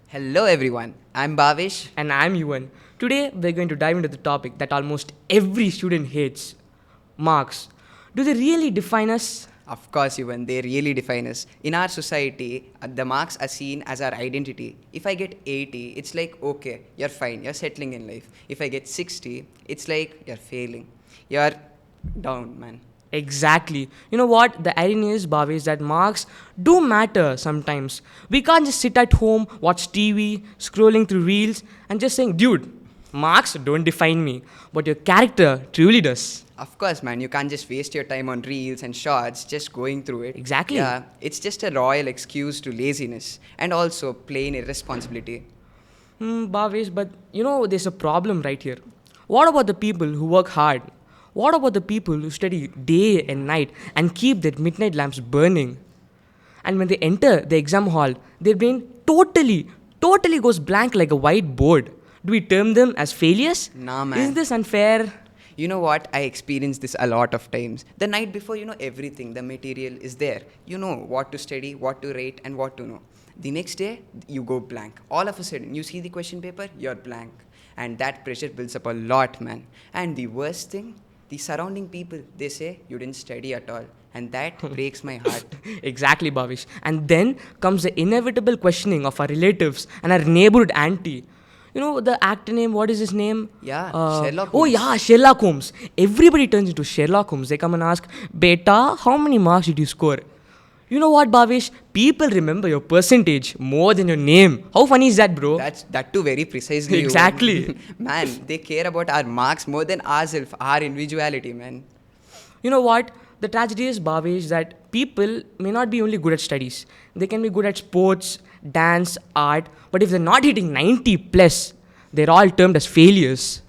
Hello everyone, I'm Bhavesh. And I'm Yuvan. Today we're going to dive into the topic that almost every student hates marks. Do they really define us? Of course, Yuvan, they really define us. In our society, the marks are seen as our identity. If I get 80, it's like, okay, you're fine, you're settling in life. If I get 60, it's like, you're failing. You're down, man. Exactly. You know what? The irony is, Bhavesh, is that marks do matter sometimes. We can't just sit at home, watch TV, scrolling through reels, and just saying, dude, marks don't define me. But your character truly does. Of course, man, you can't just waste your time on reels and shorts just going through it. Exactly. Yeah, it's just a royal excuse to laziness and also plain irresponsibility. Bhavesh, but there's a problem right here. What about the people who work hard? What about the people who study day and night and keep their midnight lamps burning? And when they enter the exam hall, their brain totally goes blank like a white board. Do we term them as failures? Nah, man. Isn't this unfair? You know what? I experienced this a lot of times. The night before, everything, the material is there. You know what to study, what to rate, and what to know. The next day, you go blank. All of a sudden, you see the question paper, you're blank. And that pressure builds up a lot, man. And the worst thing, the surrounding people, they say, you didn't study at all. And that breaks my heart. Exactly, Bhavish. And then comes the inevitable questioning of our relatives and our neighborhood auntie. You know the actor name, what is his name? Yeah, Sherlock Oh Holmes. yeah, Sherlock Holmes. Everybody turns into Sherlock Holmes. They come and ask, Beta, how many marks did you score? You know what, Bhavish? People remember your percentage more than your name. How funny is that, bro? That too very precisely. Exactly. Man, they care about our marks more than ourselves, our individuality, man. You know what? The tragedy is, Bhavesh, that people may not be only good at studies. They can be good at sports, dance, art, but if they're not hitting 90 plus, they're all termed as failures.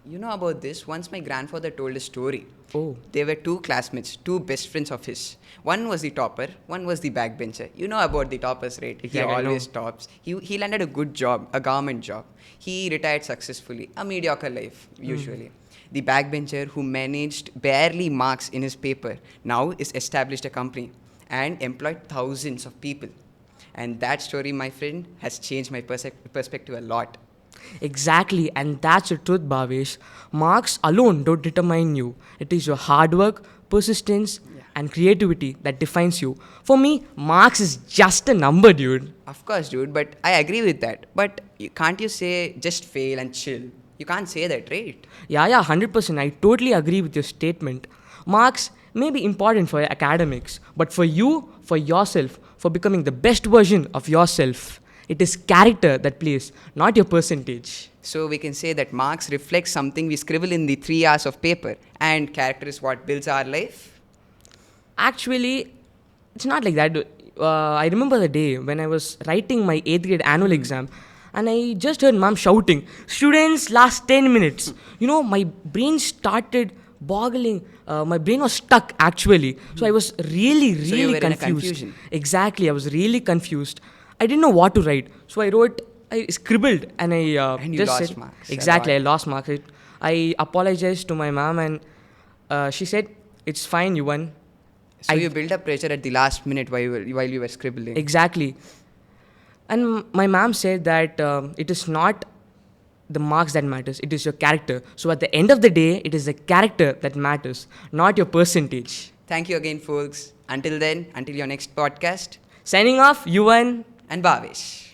You know about this? Once my grandfather told a story. Oh. There were two classmates, two best friends of his. One was the topper, one was the backbencher. You know about the toppers, right? He Yeah, I know. always tops. He landed a good job, a government job. He retired successfully, a mediocre life, usually. The backbencher who managed barely marks in his paper now is established a company and employed thousands of people. And that story, my friend, has changed my perspective a lot. Exactly, and that's the truth, Bhavesh. Marks alone don't determine you. It is your hard work, persistence, and creativity that defines you. For me, marks is just a number, dude. Of course, dude, but I agree with that. But can't you say just fail and chill? You can't say that, right? Yeah, 100%. I totally agree with your statement. Marks may be important for your academics, but for you, for yourself, for becoming the best version of yourself, it is character that plays, not your percentage. So we can say that marks reflect something we scribble in the 3 hours of paper, and character is what builds our life. Actually, it's not like that. I remember the day when I was writing my 8th grade annual exam and I just heard mom shouting, students, last 10 minutes. My brain started boggling. My brain was stuck actually. So I was really So you were in a confused. confusion. Exactly, I was really confused. I didn't know what to write. So I scribbled and I And you just lost said, marks. exactly, I A lot. lost marks. I apologized to my mom and she said, it's fine, you won. So you build up pressure at the last minute while you were scribbling. Exactly. And my mom said that it is not the marks that matters, it is your character. So at the end of the day, it is the character that matters, not your percentage. Thank you again, folks. Until then, until your next podcast, Signing off, Yuvan. and Bhavesh.